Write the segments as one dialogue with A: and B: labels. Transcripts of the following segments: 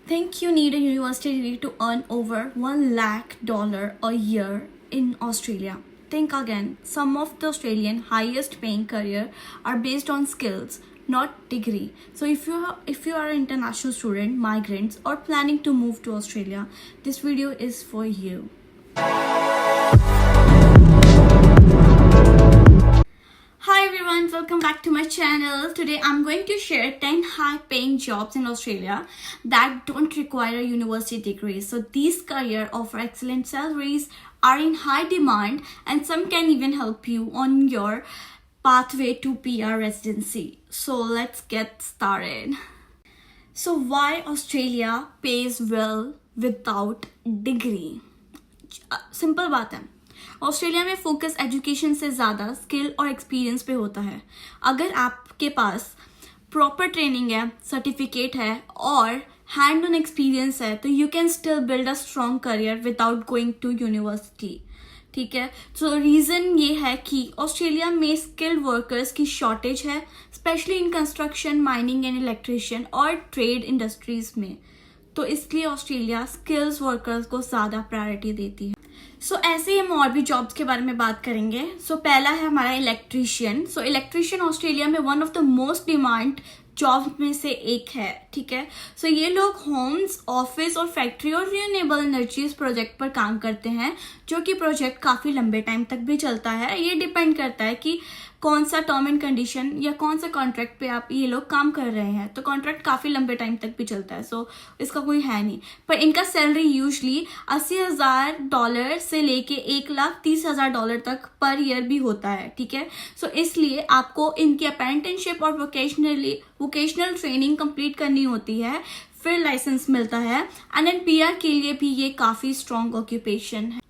A: Think you need a university degree to earn over $1 lakh a year in Australia? Think again. Some of the Australian highest paying career are based on skills, not degree. So if you are an international student, migrants, or planning to move to Australia, this video is for you. Hi everyone, welcome back to my channel. Today I'm going to share 10 high paying jobs in Australia that don't require a university degree. So these careers offer excellent salaries, are in high demand, and some can even help you on your pathway to PR residency. So let's get started. So why Australia pays well without degree? Simple बात है, Australia में focus education से ज़्यादा skill और experience पे होता है. अगर आपके पास प्रॉपर ट्रेनिंग है, सर्टिफिकेट है और हैंड ऑन एक्सपीरियंस है तो you can still build a strong career without going to university. ठीक है, तो रीज़न ये है कि ऑस्ट्रेलिया में स्किल्ड वर्कर्स की शॉर्टेज है, specially in construction, mining and electrician और ट्रेड इंडस्ट्रीज में. तो इसलिए ऑस्ट्रेलिया स्किल्स वर्कर्स को ज़्यादा प्रायोरिटी देती है. सो ऐसे ही हम और भी जॉब्स के बारे में बात करेंगे. पहला है हमारा इलेक्ट्रिशियन. इलेक्ट्रिशियन ऑस्ट्रेलिया में one of the most demand job में से एक है. ठीक है, ये लोग होम्स, ऑफिस और फैक्ट्री और रिन्यूएबल एनर्जीज प्रोजेक्ट पर काम करते हैं, जो कि प्रोजेक्ट काफ़ी लंबे टाइम तक भी चलता है. ये डिपेंड करता है कि कौन सा टर्म एंड कंडीशन या कौन सा कॉन्ट्रैक्ट पे आप ये लोग काम कर रहे हैं. तो कॉन्ट्रैक्ट काफ़ी लंबे टाइम तक भी चलता है, इसका कोई है नहीं. पर इनका सैलरी यूजली $80,000 से लेके $1,30,000 तक पर ईयर भी होता है. ठीक है, इसलिए आपको इनकी अप्रेंटिसशिप और वोकेशनल ट्रेनिंग कंप्लीट करनी होती है, फिर लाइसेंस मिलता है. एंड एन PR के लिए भी ये काफ़ी स्ट्रॉन्ग ऑक्यूपेशन है.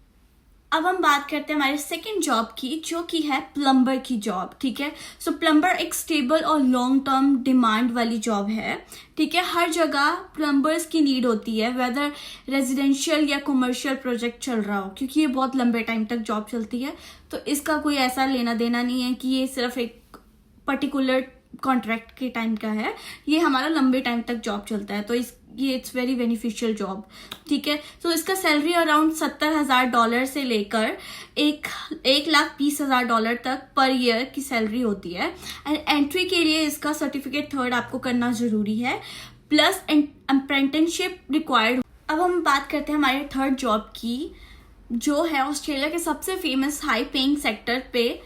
A: अब हम बात करते हैं हमारे सेकंड जॉब की, जो कि है प्लम्बर की जॉब. ठीक है, प्लम्बर एक स्टेबल और लॉन्ग टर्म डिमांड वाली जॉब है. ठीक है, हर जगह प्लम्बर्स की नीड होती है, वेदर रेजिडेंशियल या कमर्शियल प्रोजेक्ट चल रहा हो, क्योंकि ये बहुत लंबे टाइम तक जॉब चलती है. तो इसका कोई ऐसा लेना देना नहीं है कि ये सिर्फ एक पर्टिकुलर कॉन्ट्रैक्ट के टाइम का है. ये हमारा लंबे टाइम तक जॉब चलता है, तो ये इट्स वेरी बेनिफिशियल जॉब. ठीक है, इसका सैलरी अराउंड $70,000 से लेकर $1,20,000 तक पर ईयर की सैलरी होती है. एंड एंट्री के लिए इसका सर्टिफिकेट 3rd आपको करना जरूरी है, प्लस अप्रेंटिसशिप रिक्वायर्ड. अब हम बात करते हैं हमारे थर्ड जॉब की, जो है ऑस्ट्रेलिया के सबसे फेमस हाई पेइंग सेक्टर पे,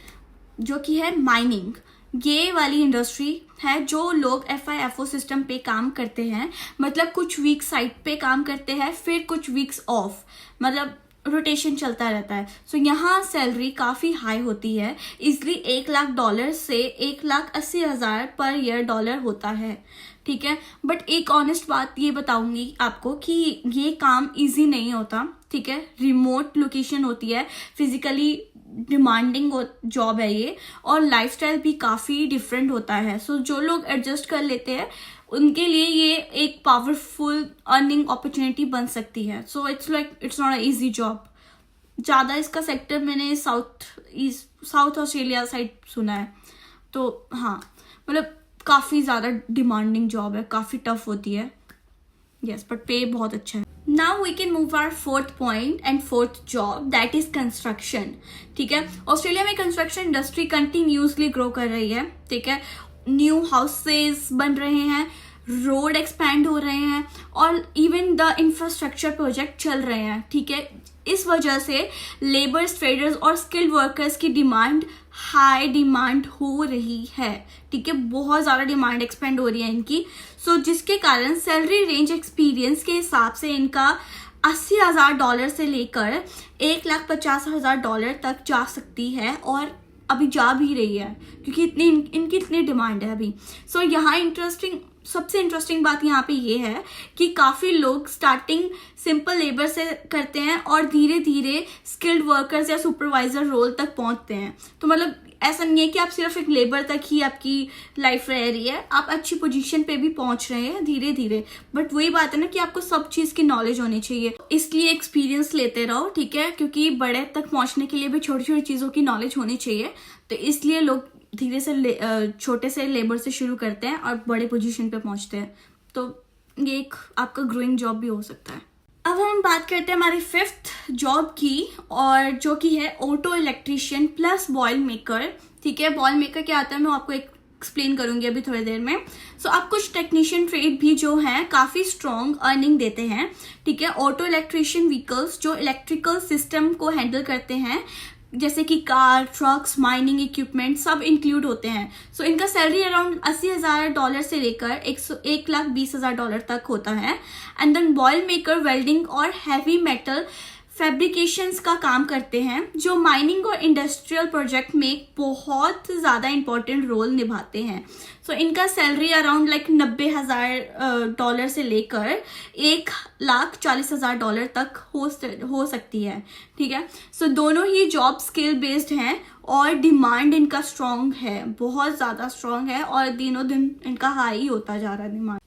A: जो कि है माइनिंग. ये वाली इंडस्ट्री है जो लोग FIFO सिस्टम पे काम करते हैं, मतलब कुछ वीक साइट पे काम करते हैं, फिर कुछ वीक्स ऑफ, मतलब रोटेशन चलता रहता है. यहाँ सैलरी काफ़ी हाई होती है, इसलिए $1,00,000 से $1,80,000 पर ईयर डॉलर होता है. ठीक है, बट एक ऑनेस्ट बात ये बताऊंगी आपको कि ये काम इजी नहीं होता. ठीक है, रिमोट लोकेशन होती है, फिजिकली डिमांडिंग जॉब है ये, और लाइफस्टाइल भी काफ़ी डिफरेंट होता है. जो लोग एडजस्ट कर लेते हैं उनके लिए ये एक पावरफुल अर्निंग अपॉर्चुनिटी बन सकती है. It's not a easy job. ज़्यादा इसका सेक्टर मैंने साउथ ऑस्ट्रेलिया साइड सुना है. तो हाँ, मतलब काफ़ी ज़्यादा डिमांडिंग जॉब है, काफ़ी टफ होती है. यस, बट पे बहुत अच्छा है. Now we can move our fourth point and fourth job, that is construction. ठीक है, ऑस्ट्रेलिया में कंस्ट्रक्शन इंडस्ट्री कंटिन्यूसली ग्रो कर रही है. ठीक है, न्यू हाउसेस बन रहे हैं, रोड एक्सपैंड हो रहे हैं और इवन द इंफ्रास्ट्रक्चर प्रोजेक्ट चल रहे हैं. ठीक है, इस वजह से लेबर्स, ट्रेडर्स और स्किल्ड वर्कर्स की डिमांड हाई डिमांड हो रही है. ठीक है, बहुत ज़्यादा डिमांड एक्सपेंड हो रही है इनकी. जिसके कारण सैलरी रेंज एक्सपीरियंस के हिसाब से इनका $80,000 से लेकर $1,50,000 तक जा सकती है, और अभी जा भी रही है क्योंकि इनकी इतनी डिमांड है अभी. यहाँ सबसे इंटरेस्टिंग बात यहाँ पे ये है कि काफ़ी लोग स्टार्टिंग सिंपल लेबर से करते हैं और धीरे धीरे स्किल्ड वर्कर्स या सुपरवाइजर रोल तक पहुँचते हैं. तो मतलब ऐसा नहीं है कि आप सिर्फ एक लेबर तक ही आपकी लाइफ रह रही है, आप अच्छी पोजीशन पे भी पहुंच रहे हैं धीरे धीरे. बट वही बात है ना कि आपको सब चीज़ की नॉलेज होनी चाहिए, इसलिए एक्सपीरियंस लेते रहो. ठीक है, क्योंकि बड़े तक पहुंचने के लिए भी छोटी छोटी चीज़ों की नॉलेज होनी चाहिए. तो इसलिए लोग धीरे से छोटे से लेबर से शुरू करते हैं और बड़े पोजीशन पे पहुंचते हैं. तो ये एक आपका ग्रोइंग जॉब भी हो सकता है। अब हम बात करते हैं हमारी 5th जॉब की, और जो कि है auto electrician plus boiler maker. ठीक है, बॉयल मेकर क्या आता है मैं आपको एक्सप्लेन करूंगी अभी थोड़ी देर में। सो अब कुछ टेक्नीशियन ट्रेड भी जो हैं काफ़ी स्ट्रॉन्ग अर्निंग देते हैं। ठीक है, ऑटो इलेक्ट्रीशियन व्हीकल्स जो इलेक्ट्रिकल सिस्टम को हैंडल करते हैं, जैसे कि कार, ट्रक्स, माइनिंग इक्विपमेंट सब इंक्लूड होते हैं। सो इनका सैलरी अराउंड $80,000 से लेकर $1,20,000 तक होता है। And then boiler maker welding और हैवी मेटल फैब्रिकेशंस का काम करते हैं, जो माइनिंग और इंडस्ट्रियल प्रोजेक्ट में बहुत ज़्यादा इंपॉर्टेंट रोल निभाते हैं। सो इनका सैलरी अराउंड $90,000 से लेकर $1,40,000 तक हो सकती है। ठीक है, सो दोनों ही जॉब स्किल बेस्ड हैं और डिमांड इनका स्ट्रॉन्ग है, बहुत ज़्यादा स्ट्रॉन्ग है, और दिनों दिन इनका हाई होता जा रहा है demand.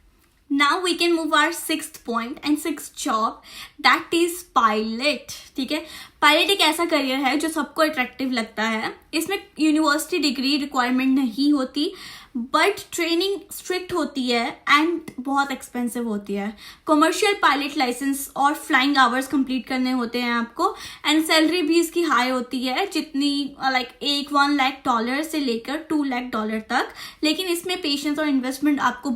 A: Now we can move our 6th point and 6th job, that is pilot। ठीक है, पायलट एक ऐसा करियर है जो सबको अट्रैक्टिव लगता है। इसमें यूनिवर्सिटी डिग्री रिक्वायरमेंट नहीं होती, बट ट्रेनिंग स्ट्रिक्ट होती है एंड बहुत एक्सपेंसिव होती है। कमर्शियल पायलट लाइसेंस और फ्लाइंग आवर्स कंप्लीट करने होते हैं आपको, एंड सैलरी भी इसकी हाई होती है, जितनी $1 लाख से लेकर $2 लाख तक। लेकिन इसमें पेशेंस और इन्वेस्टमेंट आपको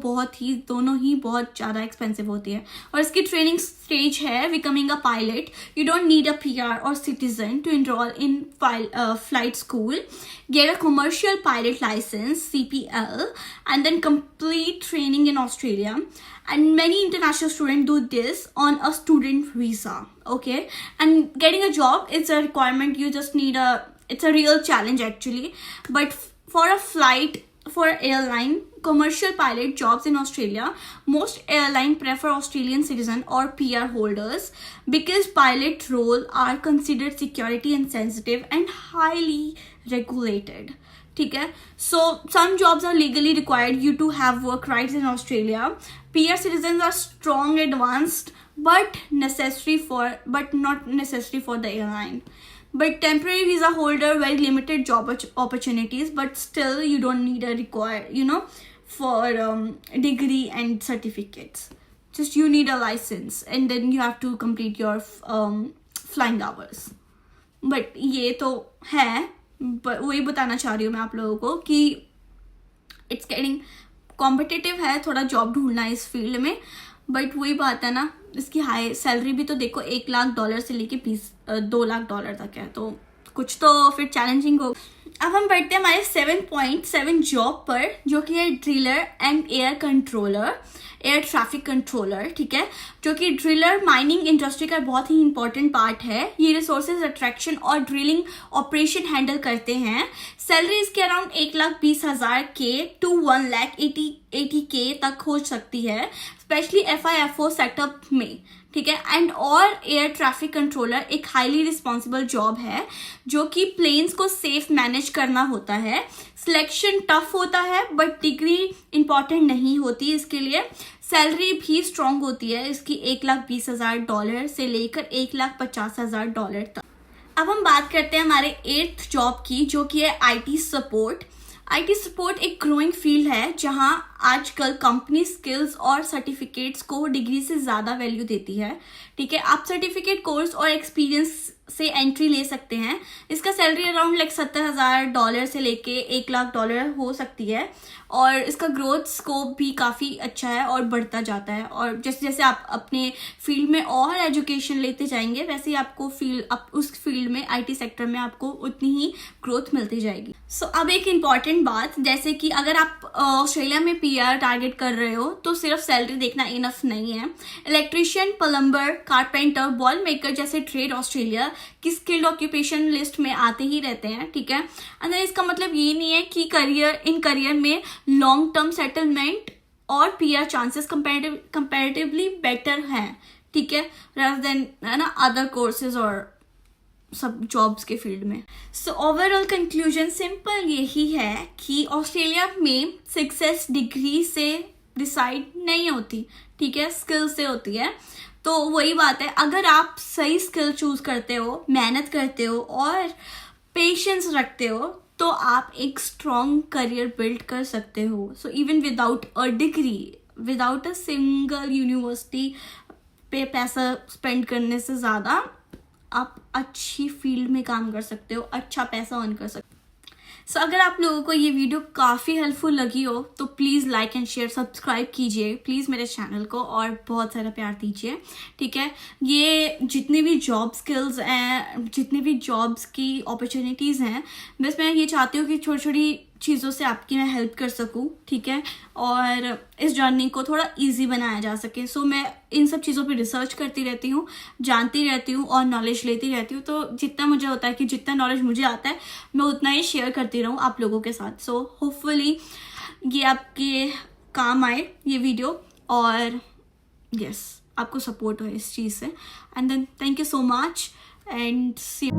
A: दोनों ही बहुत ज़्यादा एक्सपेंसिव होती है। और इसकी ट्रेनिंग स्टेज है becoming a pilot. You don't need a PR or citizen to enroll in flight school, get a commercial pilot license CPL, and then complete training in Australia. And many international students do this on a student visa. Okay, and getting a job, it's a requirement. You just need it's a real challenge actually. But for airline commercial pilot jobs in Australia, most airline prefer Australian citizen or PR holders because pilot role are considered security and sensitive and highly regulated. ठीक है, so some jobs are legally required you to have work rights in Australia. PR citizens are strong advanced but not necessary for the airline. But temporary visa holder very limited job opportunities, but still you don't need a for degree and certificates. Just you need a license and then you have to complete your flying hours. But ये तो है, वही बताना चाह रही हूँ मैं आप लोगों को कि इट्स गेटिंग कॉम्पिटिटिव है थोड़ा जॉब ढूंढना इस फील्ड में। बट वही बात है ना, इसकी हाई सैलरी भी तो देखो $1 लाख से लेके $2 लाख तक है, तो कुछ तो फिर चैलेंजिंग हो। अब हम बढ़ते हैं हमारे 7.7 जॉब पर, जो कि है driller and air traffic controller. ठीक है, जो कि ड्रिलर माइनिंग इंडस्ट्री का बहुत ही इंपॉर्टेंट पार्ट है। ये रिसोर्सेज अट्रैक्शन और ड्रिलिंग ऑपरेशन हैंडल करते हैं। सैलरी इसके अराउंड $1,20,000 to $1,80,000 तक हो सकती है, स्पेशली FIFO सेटअप में। ठीक है, एंड और एयर ट्रैफिक कंट्रोलर एक हाईली रिस्पॉन्सिबल जॉब है, जो कि प्लेन्स को सेफ मैनेज करना होता है। सिलेक्शन टफ होता है बट डिग्री इंपॉर्टेंट नहीं होती इसके लिए। सैलरी भी स्ट्रांग होती है इसकी $1,20,000 से लेकर $1,50,000 तक। अब हम बात करते हैं हमारे 8th जॉब की, जो कि है IT सपोर्ट। IT सपोर्ट एक ग्रोइंग फील्ड है जहां आजकल कंपनी स्किल्स और सर्टिफिकेट्स को डिग्री से ज़्यादा वैल्यू देती है। ठीक है, आप सर्टिफिकेट कोर्स और एक्सपीरियंस से एंट्री ले सकते हैं। इसका सैलरी अराउंड $70,000 से लेके $1 लाख हो सकती है, और इसका ग्रोथ स्कोप भी काफ़ी अच्छा है और बढ़ता जाता है। और जैसे जैसे आप अपने फील्ड में और एजुकेशन लेते जाएंगे, वैसे ही आपको उस फील्ड में IT सेक्टर में आपको उतनी ही ग्रोथ मिलती जाएगी। सो अब एक इम्पॉर्टेंट बात, जैसे कि अगर आप ऑस्ट्रेलिया में PR टारगेट कर रहे हो तो सिर्फ सैलरी देखना इनफ नहीं है। Electrician, plumber, carpenter, ball maker जैसे ट्रेड ऑस्ट्रेलिया की स्किल्ड ऑक्यूपेशन लिस्ट में आते ही रहते हैं। ठीक है, अंदर इसका मतलब ये नहीं है कि करियर में लॉन्ग टर्म सेटलमेंट और PR चांसेस कंपैरेटिवली बेटर हैं। ठीक है, rather than अदर कोर्सेज और सब जॉब्स के फील्ड में। सो ओवरऑल कंक्लूजन सिंपल यही है कि ऑस्ट्रेलिया में सक्सेस डिग्री से डिसाइड नहीं होती। ठीक है, स्किल से होती है। तो वही बात है, अगर आप सही स्किल चूज करते हो, मेहनत करते हो और पेशेंस रखते हो, तो आप एक स्ट्रॉन्ग करियर बिल्ड कर सकते हो। So even without a degree, without a single university पे पैसा स्पेंड करने से ज़्यादा आप अच्छी फील्ड में काम कर सकते हो, अच्छा पैसा अर्न कर सकते हो। सो अगर आप लोगों को ये वीडियो काफ़ी हेल्पफुल लगी हो तो please like and share, subscribe कीजिए प्लीज़ मेरे चैनल को, और बहुत सारा प्यार दीजिए, ठीक है। ये जितनी भी जॉब स्किल्स हैं, जितनी भी जॉब्स की अपॉर्चुनिटीज़ हैं, बस मैं ये चाहती हूँ कि छोटी छोटी चीज़ों से आपकी मैं हेल्प कर सकूँ, ठीक है, और इस जर्नी को थोड़ा इजी बनाया जा सके। सो मैं इन सब चीज़ों पे रिसर्च करती रहती हूँ, जानती रहती हूँ और नॉलेज लेती रहती हूँ। तो जितना मुझे होता है कि जितना नॉलेज मुझे आता है मैं उतना ही शेयर करती रहूँ आप लोगों के साथ। सो होपफुली ये आपके काम आए ये वीडियो, और यस आपको सपोर्ट हो इस चीज़ से। And then thank you so much and C